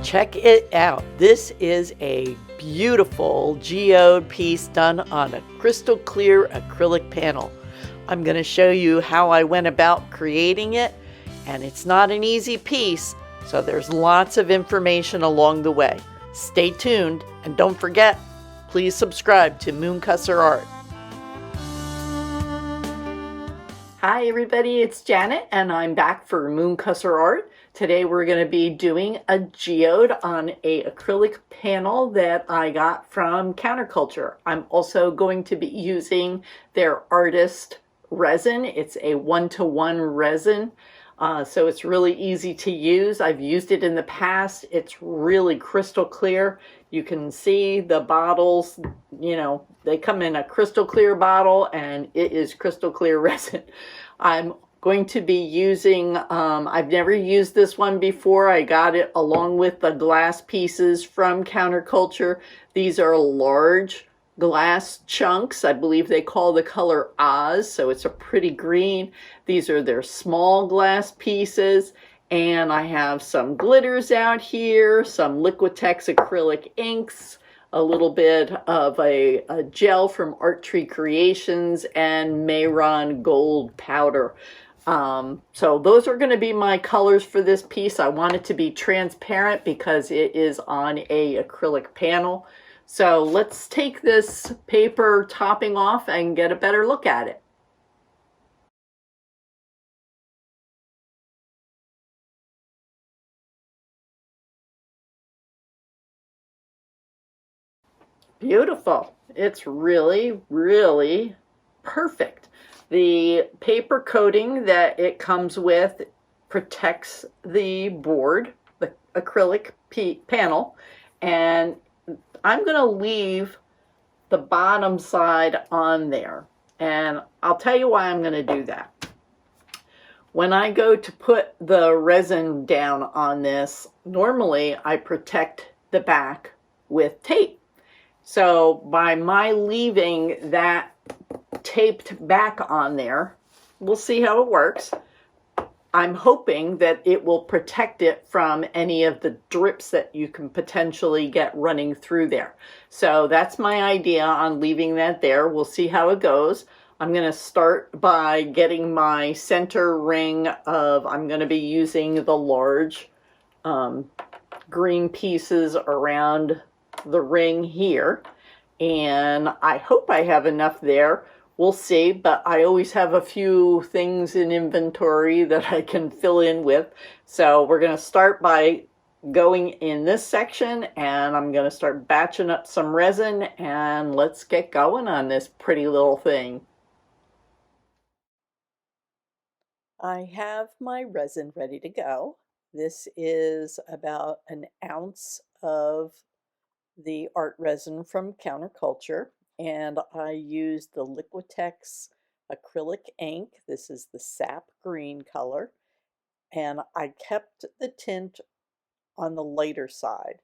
Check it out. This is a beautiful geode piece done on a crystal clear acrylic panel. I'm going to show you how I went about creating it, and it's not an easy piece, so there's lots of information along the way. Stay tuned, and don't forget, please subscribe to Moonkusser Art. Hi everybody, it's Janet and I'm back for Moonkusser Art. Today we're going to be doing a geode on a acrylic panel that I got from Counterculture. I'm also going to be using their artist resin. It's a 1-to-1 resin, so it's really easy to use. I've used it in the past. It's really crystal clear. You can see the bottles, they come in a crystal clear bottle and it is crystal clear resin. I'm going to be using, I've never used this one before. I got it along with the glass pieces from Counterculture. These are large glass chunks. I believe they call the color Oz, so it's a pretty green. These are their small glass pieces. And I have some glitters out here, some Liquitex acrylic inks, a little bit of a gel from Art Tree Creations, and Mehron gold powder. So those are going to be my colors for this piece. I want it to be transparent because it is on a acrylic panel. So let's take this paper topping off and get a better look at it. Beautiful. It's really, really perfect. The paper coating that it comes with protects the board, the acrylic panel, and I'm going to leave the bottom side on there. And I'll tell you why I'm going to do that. When I go to put the resin down on this, normally I protect the back with tape. So by my leaving that taped back on there, we'll see how it works. I'm hoping that it will protect it from any of the drips that you can potentially get running through there. So that's my idea on leaving that there. We'll see how it goes. I'm going to start by getting my center ring of, I'm going to be using the large green pieces around the ring here, and I hope I have enough there. We'll see, but I always have a few things in inventory that I can fill in with. So we're going to start by going in this section, and I'm going to start batching up some resin, and let's get going on this pretty little thing. I have my resin ready to go. This is about an ounce of the art resin from Counterculture, and I used the Liquitex acrylic ink. This is the sap green color, and I kept the tint on the lighter side.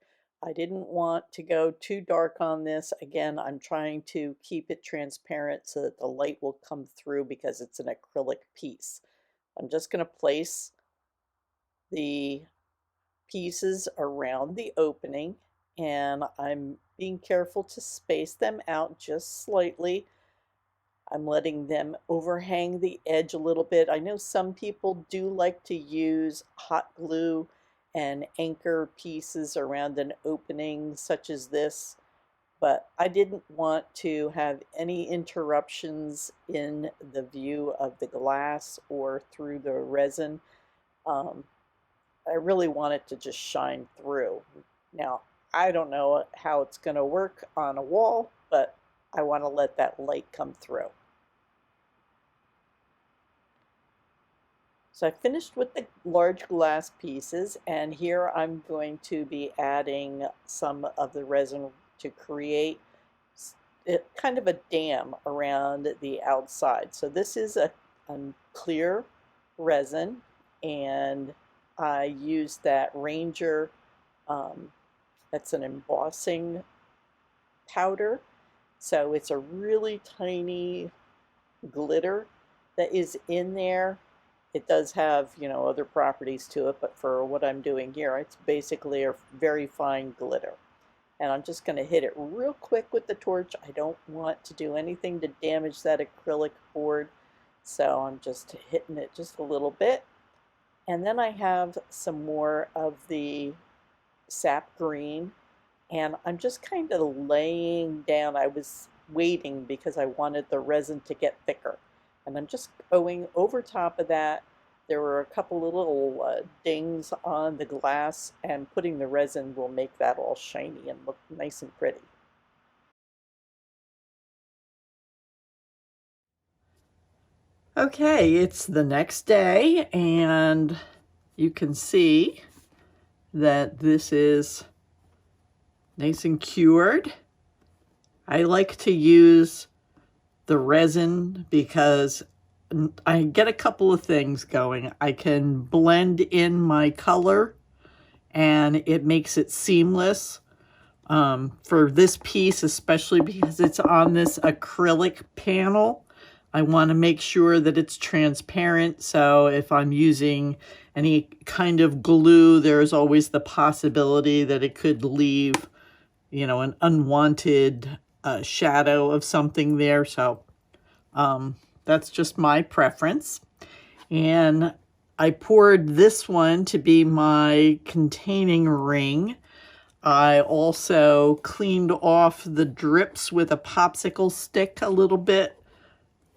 I didn't want to go too dark on this. Again, I'm trying to keep it transparent so that the light will come through because it's an acrylic piece. I'm just going to place the pieces around the opening, and I'm being careful to space them out just slightly. I'm letting them overhang the edge a little bit. I know some people do like to use hot glue and anchor pieces around an opening such as this, but I didn't want to have any interruptions in the view of the glass or through the resin. I really want it to just shine through. Now, I don't know how it's going to work on a wall, but I want to let that light come through. So I finished with the large glass pieces, and here I'm going to be adding some of the resin to create kind of a dam around the outside. So this is a clear resin, and I used that Ranger, that's an embossing powder. So it's a really tiny glitter that is in there, It does have, you know, other properties to it, but for what I'm doing here, it's basically a very fine glitter. And I'm just going to hit it real quick with the torch. I don't want to do anything to damage that acrylic board, so I'm just hitting it just a little bit. And then I have some more of the sap green, and I'm just kind of laying down. I was waiting because I wanted the resin to get thicker, and I'm just going over top of that. There were a couple of little dings on the glass, and putting the resin will make that all shiny and look nice and pretty. Okay, it's the next day, and you can see that this is nice and cured. I like to use the resin because I get a couple of things going. I can blend in my color and it makes it seamless. For this piece, especially because it's on this acrylic panel, I want to make sure that it's transparent. So if I'm using any kind of glue, there's always the possibility that it could leave, you know, an unwanted shadow of something there. So that's just my preference. And I poured this one to be my containing ring. I also cleaned off the drips with a popsicle stick a little bit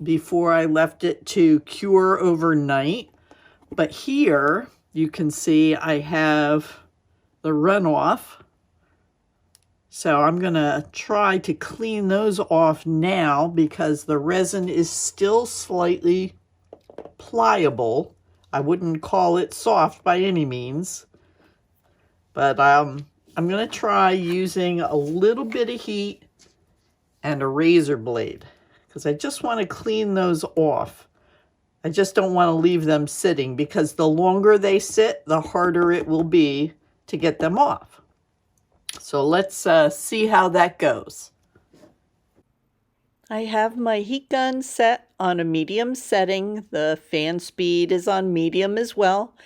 before I left it to cure overnight. But here you can see I have the runoff. So I'm going to try to clean those off now because the resin is still slightly pliable. I wouldn't call it soft by any means. But I'm going to try using a little bit of heat and a razor blade because I just want to clean those off. I just don't want to leave them sitting because the longer they sit, the harder it will be to get them off. So let's see how that goes. I have my heat gun set on a medium setting. The fan speed is on medium as well.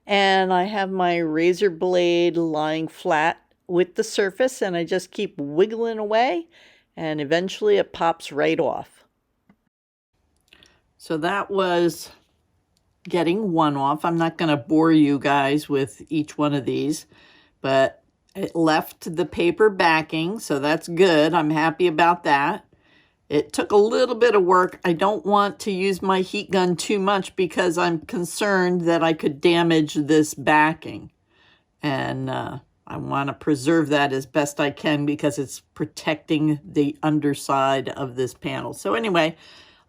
And I have my razor blade lying flat with the surface, and I just keep wiggling away, and eventually it pops right off. So that was getting one off. I'm not going to bore you guys with each one of these, but it left the paper backing, so that's good. I'm happy about that. It took a little bit of work. I don't want to use my heat gun too much because I'm concerned that I could damage this backing. And I want to preserve that as best I can because it's protecting the underside of this panel. So anyway,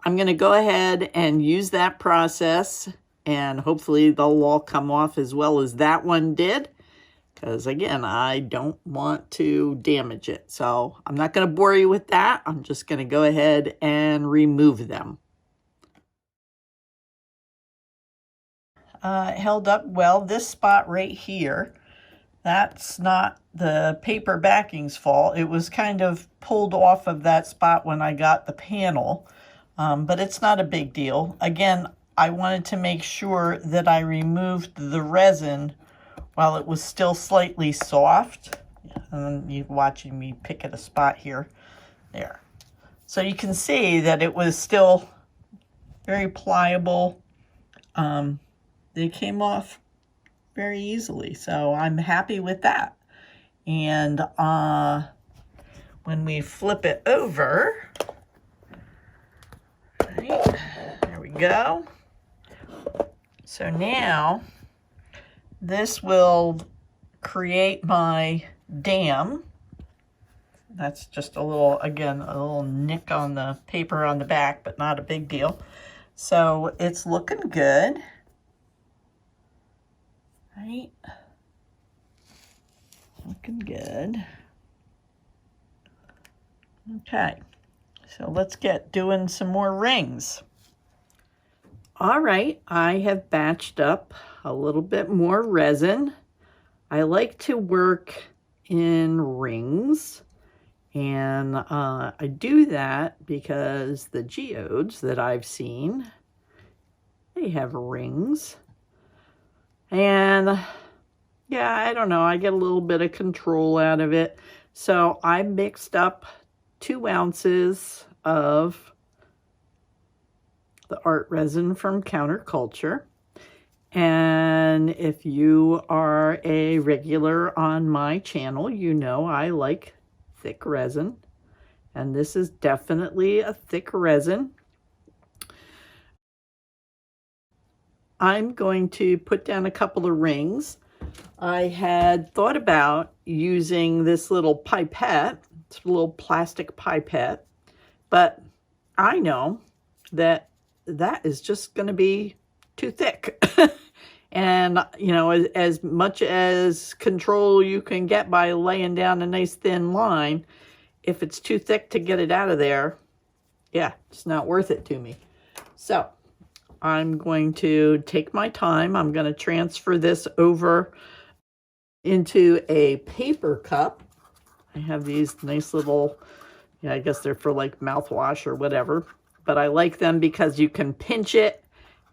I'm going to go ahead and use that process, and hopefully they'll all come off as well as that one did. Because, again, I don't want to damage it. So I'm not going to bore you with that. I'm just going to go ahead and remove them. It held up well. This spot right here, that's not the paper backing's fault. It was kind of pulled off of that spot when I got the panel. But it's not a big deal. Again, I wanted to make sure that I removed the resin while it was still slightly soft. And you're watching me pick at a spot here. There. So you can see that it was still very pliable. They came off very easily. So I'm happy with that. And when we flip it over, right, there we go. So now this will create my dam. That's just a little, again, a little nick on the paper on the back, but not a big deal. So it's looking good. Right? Looking good. Okay. So let's get doing some more rings. All right, I have batched up a little bit more resin. I like to work in rings, and I do that because the geodes that I've seen they have rings. And yeah, I don't know, I get a little bit of control out of it. So I mixed up 2 ounces of the art resin from Counterculture. And if you are a regular on my channel, you know I like thick resin. And this is definitely a thick resin. I'm going to put down a couple of rings. I had thought about using this little pipette. It's a little plastic pipette. But I know that is just going to be too thick. And, you know, as much as control you can get by laying down a nice thin line, if it's too thick to get it out of there, yeah, it's not worth it to me. So I'm going to take my time. I'm going to transfer this over into a paper cup. I have these nice little, yeah, I guess they're for like mouthwash or whatever, but I like them because you can pinch it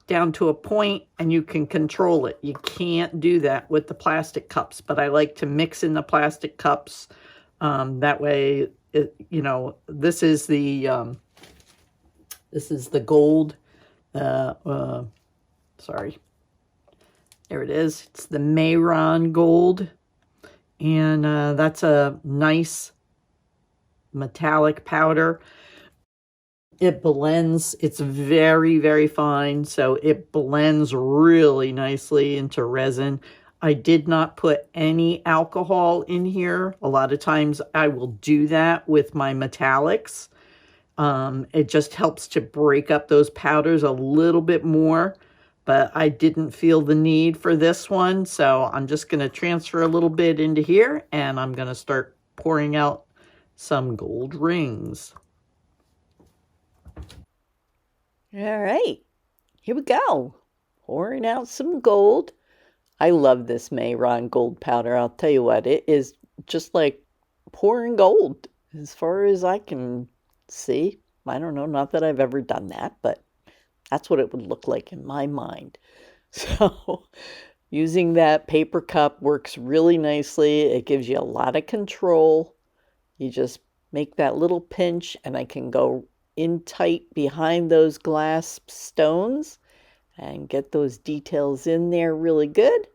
down to a point and you can control it. You can't do that with the plastic cups, but I like to mix in the plastic cups. That way, you know, this is the gold. Sorry, there it is. It's the Mehron gold, and that's a nice metallic powder. It blends, it's very, very fine, so it blends really nicely into resin. I did not put any alcohol in here. A lot of times I will do that with my metallics. It just helps to break up those powders a little bit more, but I didn't feel the need for this one, so I'm just going to transfer a little bit into here, and I'm going to start pouring out some gold rings. All right, here we go. Pouring out some gold. I love this Mehron gold powder. I'll tell you what, it is just like pouring gold as far as I can see. I don't know, not that I've ever done that, but that's what it would look like in my mind. So using that paper cup works really nicely. It gives you a lot of control. You just make that little pinch and I can go in tight behind those glass stones and get those details in there really good.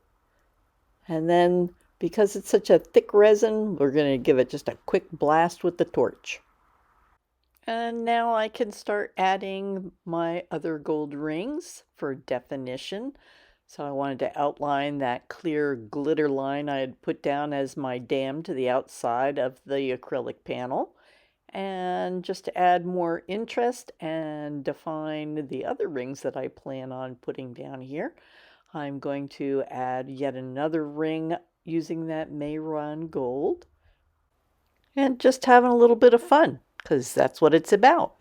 And then because it's such a thick resin, we're going to give it just a quick blast with the torch. And now I can start adding my other gold rings for definition. So I wanted to outline that clear glitter line I had put down as my dam to the outside of the acrylic panel. And just to add more interest and define the other rings that I plan on putting down here, I'm going to add yet another ring using that Mehron gold. And just having a little bit of fun, because that's what it's about.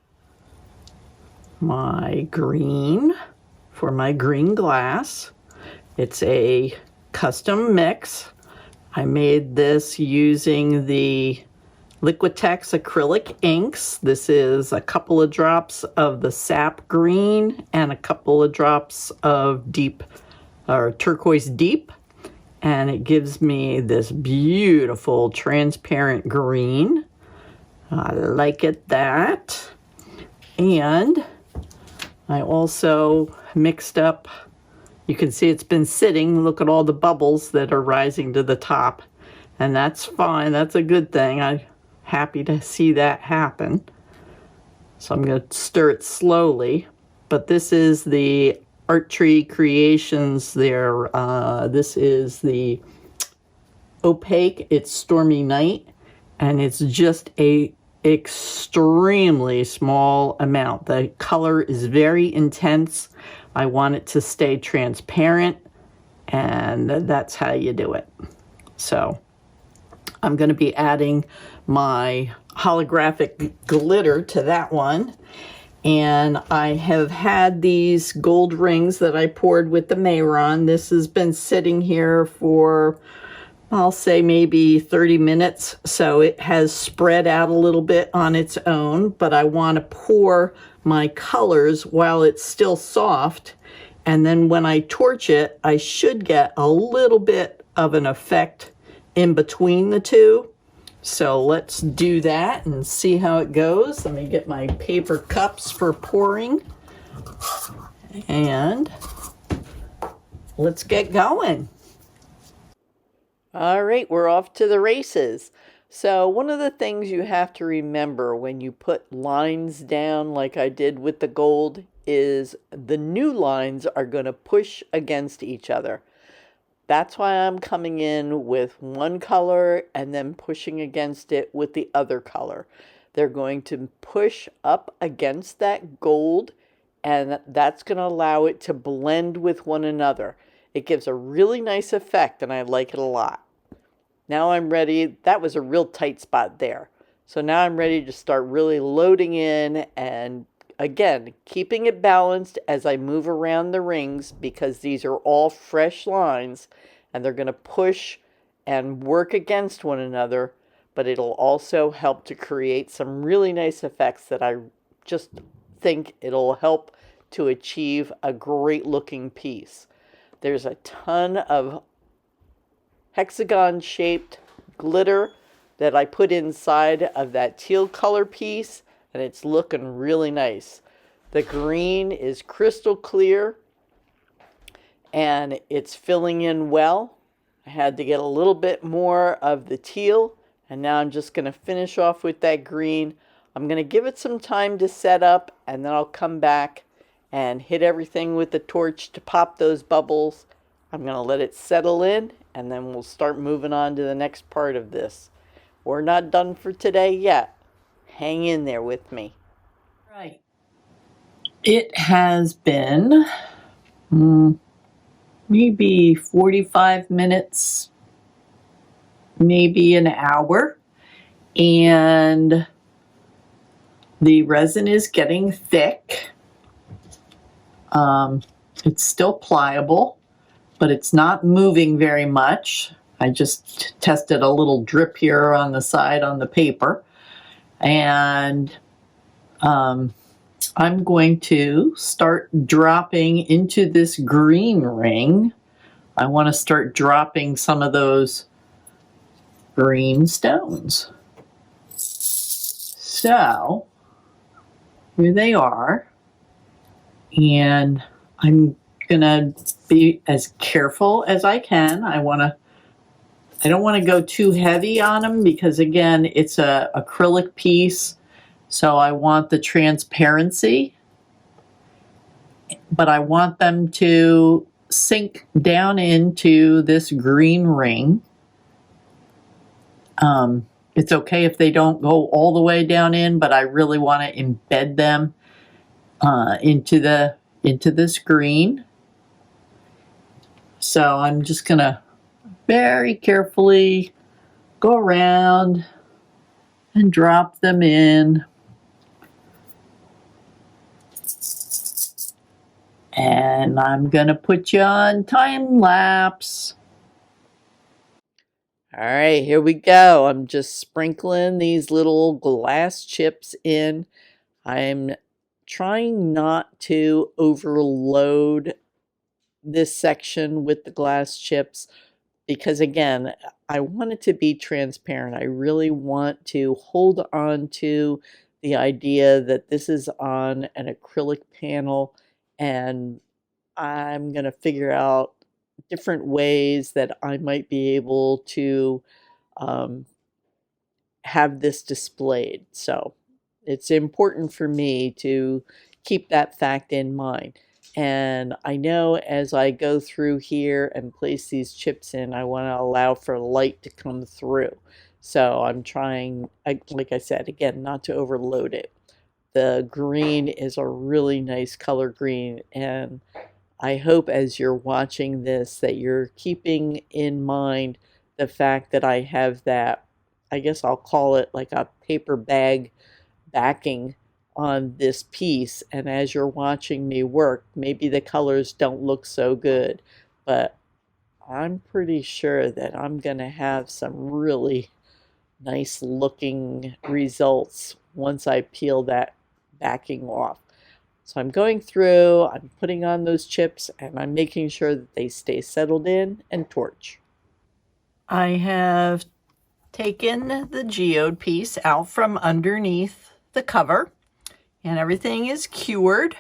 My green for my green glass. It's a custom mix. I made this using the Liquitex acrylic inks. This is a couple of drops of the sap green and a couple of drops of deep or turquoise deep, and it gives me this beautiful transparent green. I like it that. And I also mixed up, you can see it's been sitting, look at all the bubbles that are rising to the top, and that's fine, that's a good thing. I'm happy to see that happen. So I'm going to stir it slowly, but this is the Art Tree Creations there. This is the opaque, it's Stormy Night, and it's just a extremely small amount. The color is very intense. I want it to stay transparent, and that's how you do it. So I'm going to be adding my holographic glitter to that one. And I have had these gold rings that I poured with the Mehron. This has been sitting here for, I'll say maybe 30 minutes. So it has spread out a little bit on its own, but I want to pour my colors while it's still soft. And then when I torch it, I should get a little bit of an effect in between the two. So let's do that and see how it goes. Let me get my paper cups for pouring. And let's get going. All right, we're off to the races. So one of the things you have to remember when you put lines down like I did with the gold is the new lines are going to push against each other. That's why I'm coming in with one color and then pushing against it with the other color. They're going to push up against that gold, and that's going to allow it to blend with one another. It gives a really nice effect, and I like it a lot. Now I'm ready. That was a real tight spot there. So now I'm ready to start really loading in and again, keeping it balanced as I move around the rings because these are all fresh lines and they're going to push and work against one another, but it'll also help to create some really nice effects that I just think it'll help to achieve a great looking piece. There's a ton of hexagon shaped glitter that I put inside of that teal color piece, and it's looking really nice. The green is crystal clear and it's filling in well. I had to get a little bit more of the teal, and now I'm just going to finish off with that green. I'm going to give it some time to set up, and then I'll come back and hit everything with the torch to pop those bubbles. I'm going to let it settle in, and then we'll start moving on to the next part of this. We're not done for today yet. Hang in there with me. Right. It has been maybe 45 minutes, maybe an hour, and the resin is getting thick. It's still pliable, but it's not moving very much. I just tested a little drip here on the side on the paper, and I'm going to start dropping into this green ring. I want to start dropping some of those green stones. So here they are, and I'm gonna be as careful as I can. I don't want to go too heavy on them because again, it's a acrylic piece. So I want the transparency, but I want them to sink down into this green ring. It's okay if they don't go all the way down in, but I really want to embed them into this green. So I'm just gonna very carefully go around and drop them in. And I'm gonna put you on time lapse. All right, here we go. I'm just sprinkling these little glass chips in. I'm trying not to overload this section with the glass chips because again, I want it to be transparent. I really want to hold on to the idea that this is on an acrylic panel, and I'm going to figure out different ways that I might be able to have this displayed. So it's important for me to keep that fact in mind. And I know as I go through here and place these chips in, I want to allow for light to come through. So I'm trying, like I said, again, not to overload it. The green is a really nice color green, and I hope as you're watching this that you're keeping in mind the fact that I have that, I guess I'll call it like a paper bag backing on this piece, and as you're watching me work, maybe the colors don't look so good, but I'm pretty sure that I'm going to have some really nice looking results once I peel that backing off. So I'm going through, I'm putting on those chips, and I'm making sure that they stay settled in and torch. I have taken the geode piece out from underneath the cover, and everything is cured.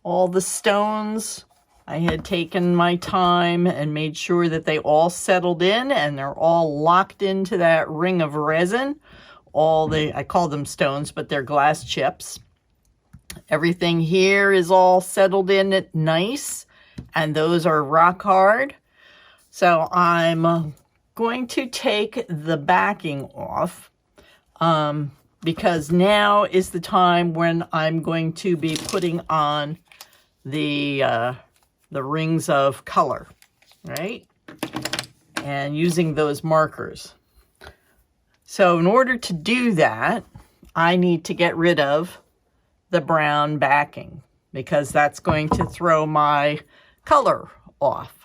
All the stones, I had taken my time and made sure that they all settled in and they're all locked into that ring of resin. I call them stones, but they're glass chips. Everything here is all settled in nice, and those are rock hard. So I'm going to take the backing off because now is the time when I'm going to be putting on the rings of color, right? And using those markers. So in order to do that, I need to get rid of the brown backing because that's going to throw my color off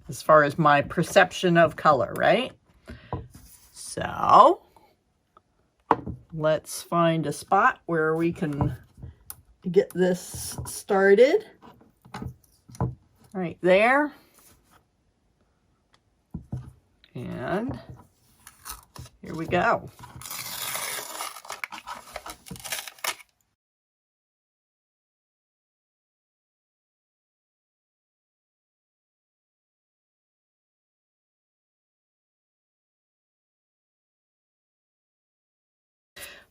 as far as my perception of color, right? So let's find a spot where we can get this started. Right there. And here we go.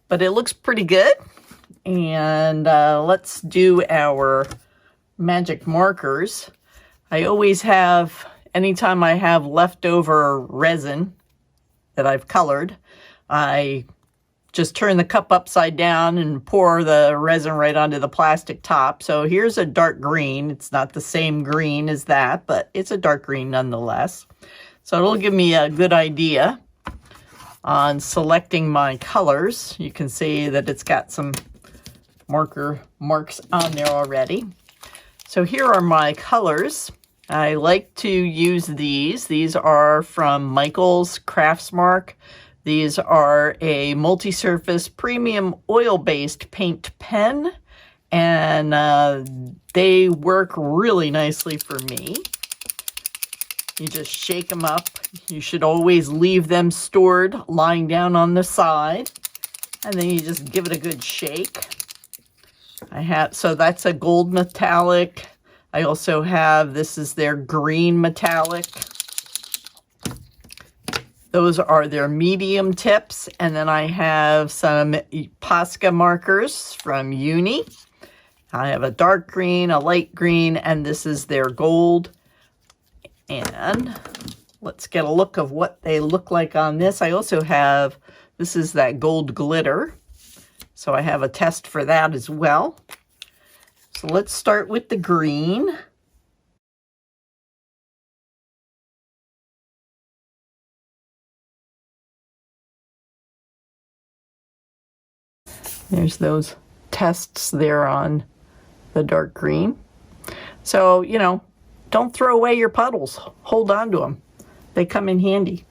But it looks pretty good. And let's do our magic markers. I always have, anytime I have leftover resin that I've colored, I just turn the cup upside down and pour the resin right onto the plastic top. So here's a dark green. It's not the same green as that, but it's a dark green nonetheless. So it'll give me a good idea on selecting my colors. You can see that it's got some marks on there already. So here are my colors. I like to use these. These are from Michael's Craftsmark. These are a multi-surface premium oil-based paint pen, and they work really nicely for me. You just shake them up. You should always leave them stored lying down on the side, and then you just give it a good shake. So that's a gold metallic. I also have, this is their green metallic. Those are their medium tips. And then I have some Posca markers from Uni. I have a dark green, a light green, and this is their gold. And let's get a look of what they look like on this. I also have, this is that gold glitter. So I have a test for that as well. So let's start with the green. There's those tests there on the dark green. So, you know, don't throw away your puddles. Hold on to them. They come in handy.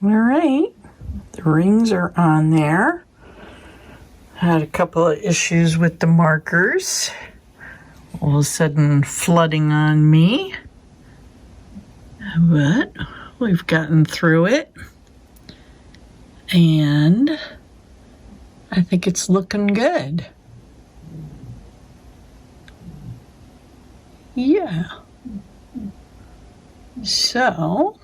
All right, the rings are on there. Had a couple of issues with the markers. all of a sudden flooding on me. But we've gotten through it. And I think it's looking good. Yeah. So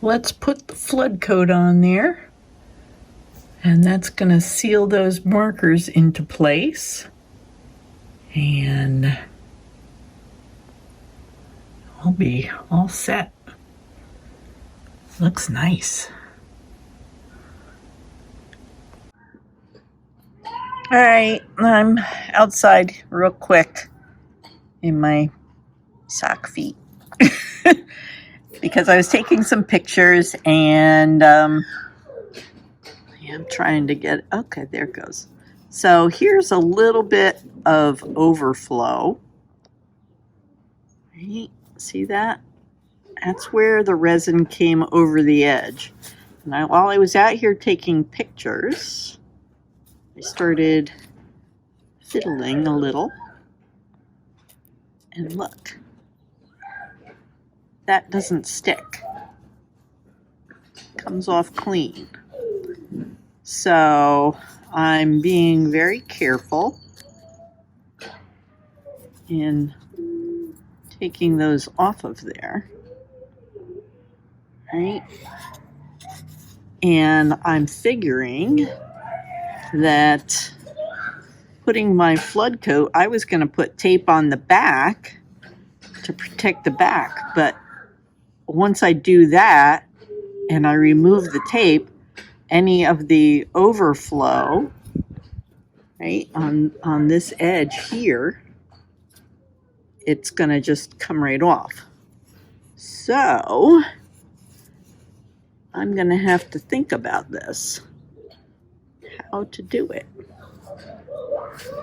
let's put the flood coat on there. And that's going to seal those markers into place. And I'll be all set. Looks nice. All right, I'm outside real quick in my sock feet because I was taking some pictures and I'm trying to get, okay, there it goes. So here's a little bit of overflow. Right, see that? That's where the resin came over the edge. And while I was out here taking pictures, I started fiddling a little. And look, that doesn't stick. Comes off clean. So I'm being very careful in taking those off of there. Right? And I'm figuring that putting my flood coat, I was going to put tape on the back to protect the back, but once I do that and I remove the tape, any of the overflow, right, on this edge here, it's going to just come right off. So I'm going to have to think about this, how to do it,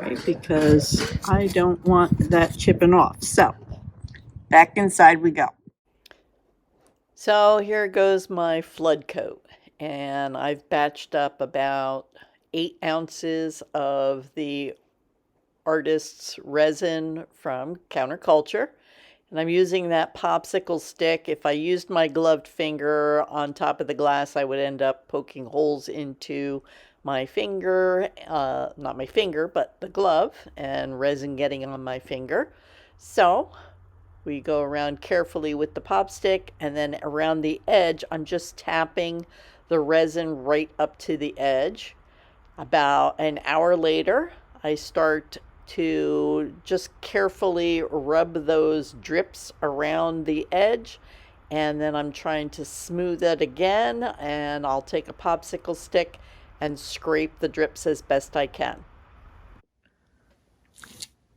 right? Because I don't want that chipping off. So back inside we go. So here goes my flood coat, and I've batched up about 8 ounces of the artist's resin from Counterculture. And I'm using that popsicle stick. If I used my gloved finger on top of the glass, I would end up poking holes into my finger, not my finger, but the glove, and resin getting on my finger. So we go around carefully with the pop stick, and then around the edge, I'm just tapping the resin right up to the edge. About an hour later, I start to just carefully rub those drips around the edge, and then I'm trying to smooth it again, and I'll take a popsicle stick and scrape the drips as best I can.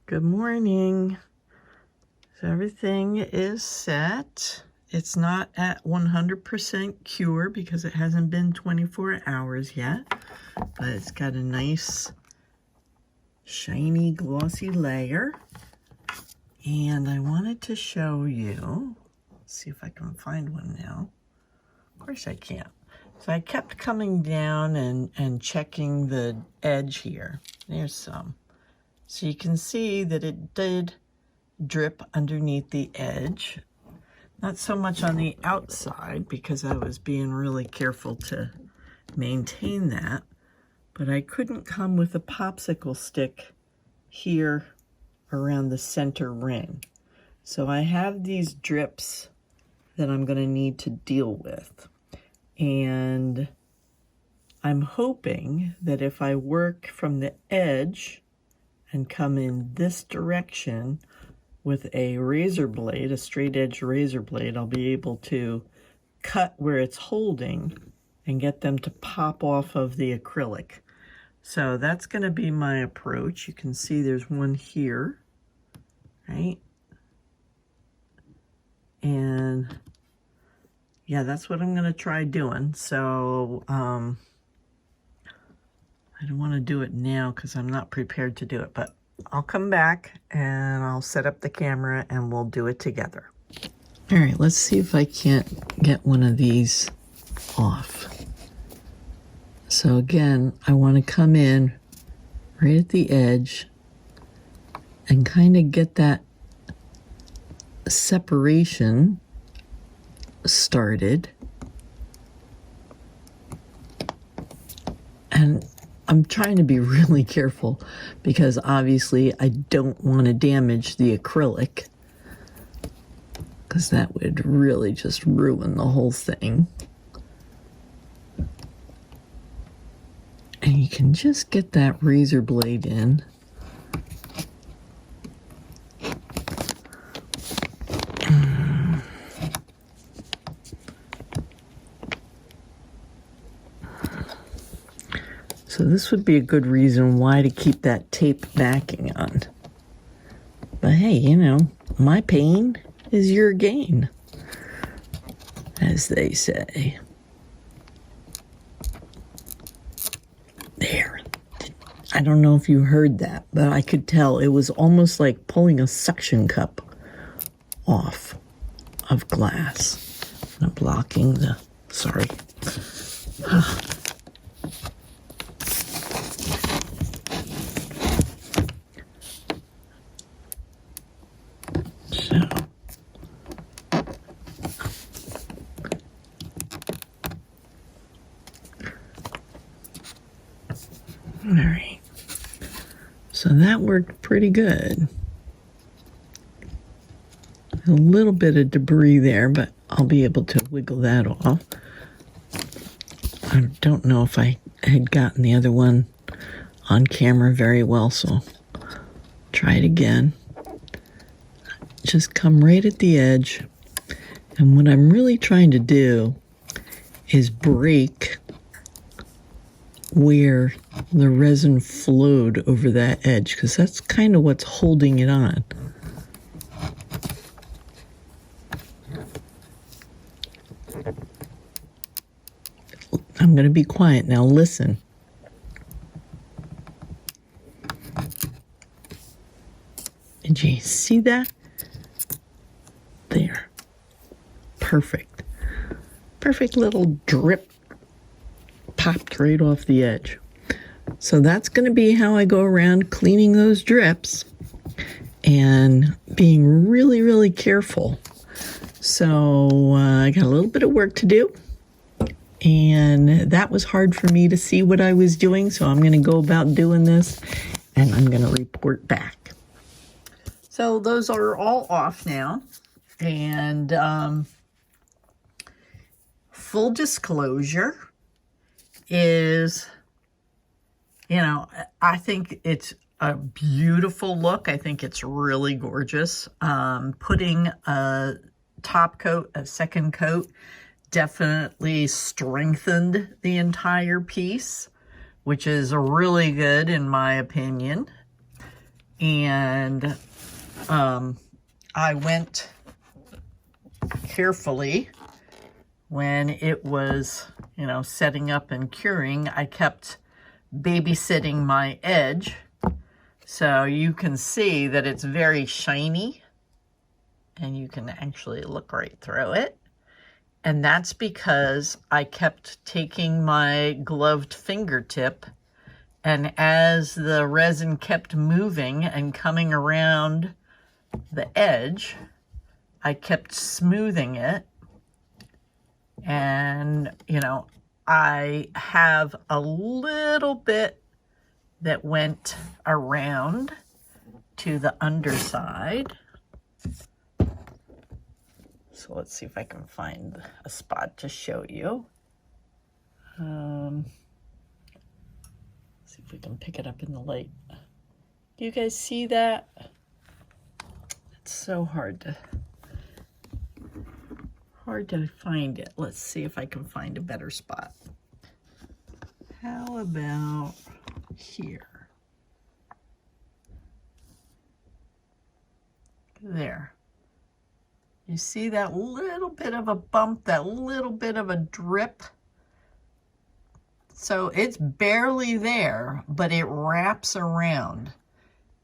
Good morning. So everything is set. It's not at 100% cure because it hasn't been 24 hours yet, but it's got a nice shiny glossy layer. And I wanted to show you, let's see if I can find one now. Of course I can't. So I kept coming down and checking the edge here. There's some. So you can see that it did drip underneath the edge. Not so much on the outside because I was being really careful to maintain that. But I couldn't come with a popsicle stick here around the center ring. So I have these drips that I'm going to need to deal with. And I'm hoping that if I work from the edge and come in this direction with a razor blade, a straight edge razor blade, I'll be able to cut where it's holding and get them to pop off of the acrylic. So that's going to be my approach. You can see there's one here, right? And yeah, that's what I'm going to try doing. So I don't want to do it now because I'm not prepared to do it, but I'll come back and I'll set up the camera and we'll do it together. All right, let's see if I can't get one of these off. So again, I want to come in right at the edge and kind of get that separation started. And I'm trying to be really careful because obviously I don't want to damage the acrylic, because that would really just ruin the whole thing. And you can just get that razor blade in. So this would be a good reason why to keep that tape backing on. But hey, you know, my pain is your gain, as they say. There. I don't know if you heard that, but I could tell it was almost like pulling a suction cup off of glass. I'm blocking the, sorry. All right, so that worked pretty good. A little bit of debris there, but I'll be able to wiggle that off. I don't know if I had gotten the other one on camera very well, so try it again. Just come right at the edge, and what I'm really trying to do is break where the resin flowed over that edge, because that's kind of what's holding it on. I'm going to be quiet now. Listen. Did you see that? There. Perfect. Perfect little drip popped right off the edge. So that's going to be how I go around cleaning those drips and being really, really careful. So I got a little bit of work to do, and that was hard for me to see what I was doing. So I'm going to go about doing this, and I'm going to report back. So those are all off now, and full disclosure is, you know, I think it's a beautiful look. I think it's really gorgeous. Putting a top coat, a second coat, definitely strengthened the entire piece, which is really good in my opinion. And I went carefully when it was, you know, setting up and curing. I kept babysitting my edge, so you can see that it's very shiny and you can actually look right through it. And that's because I kept taking my gloved fingertip, and as the resin kept moving and coming around the edge, I kept smoothing it. And, you know, I have a little bit that went around to the underside. So let's see if I can find a spot to show you. See if we can pick it up in the light. Do you guys see that? It's so hard to find it. Let's see if I can find a better spot. How about here? There. You see that little bit of a bump, that little bit of a drip? So it's barely there, but it wraps around.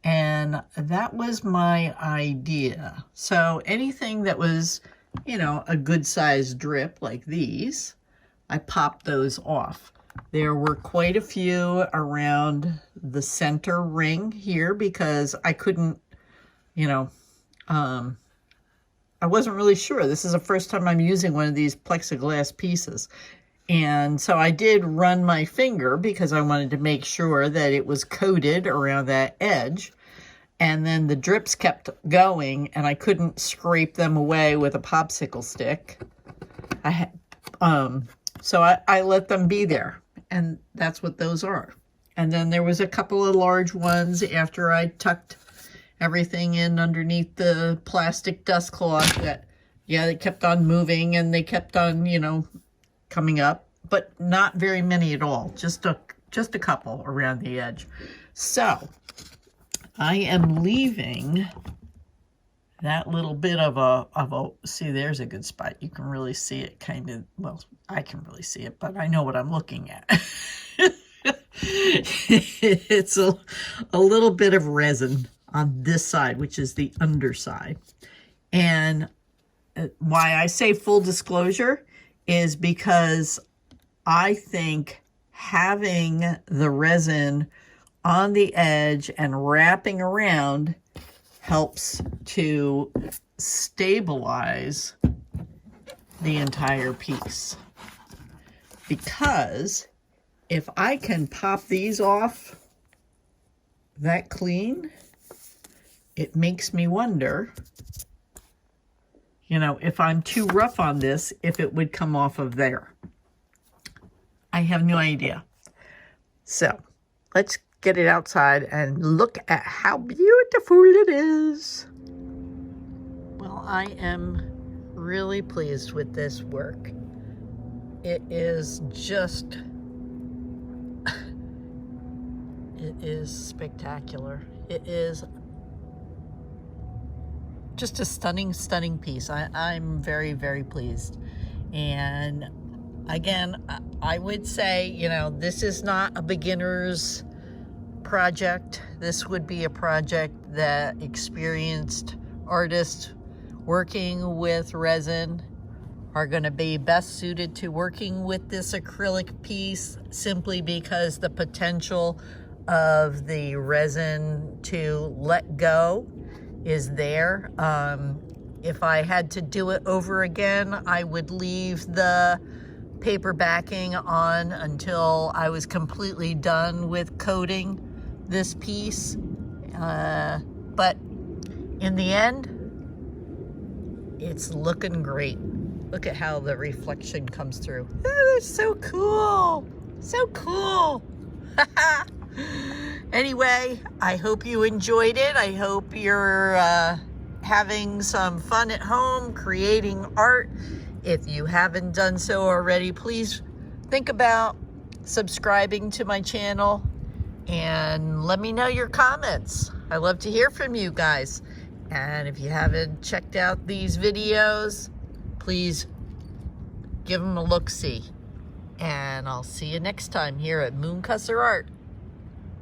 And that was my idea. So anything that was, you know, a good sized drip like these, I popped those off. There were quite a few around the center ring here because I couldn't you know, I wasn't really sure. This is the first time I'm using one of these plexiglass pieces. And so I did run my finger because I wanted to make sure that it was coated around that edge. And then the drips kept going and I couldn't scrape them away with a popsicle stick. So I let them be there, and that's what those are. And then there was a couple of large ones after I tucked everything in underneath the plastic dust cloth that, yeah, they kept on moving and they kept on, you know, coming up, but not very many at all. Just a couple around the edge. So I am leaving that little bit of a, see, there's a good spot. You can really see it kind of, well, I can really see it, but I know what I'm looking at. It's a little bit of resin on this side, which is the underside. And why I say full disclosure is because I think having the resin on the edge and wrapping around helps to stabilize the entire piece. Because if I can pop these off that clean, it makes me wonder, you know, if I'm too rough on this, if it would come off of there. I have no idea. So let's get it outside and look at how beautiful it is. Well, I am really pleased with this work. It is just, it is spectacular. It is just a stunning, stunning piece. I'm very, very pleased. And again, I would say, you know, this is not a beginner's project. This would be a project that experienced artists working with resin are going to be best suited to working with this acrylic piece, simply because the potential of the resin to let go is there. If I had to do it over again, I would leave the paper backing on until I was completely done with coating this piece. But in the end, it's looking great. Look at how the reflection comes through. Oh, that's so cool. So cool. Anyway, I hope you enjoyed it. I hope you're having some fun at home creating art. If you haven't done so already, please think about subscribing to my channel and let me know your comments. I love to hear from you guys. And if you haven't checked out these videos, please give them a look-see. And I'll see you next time here at Moonkusser Art.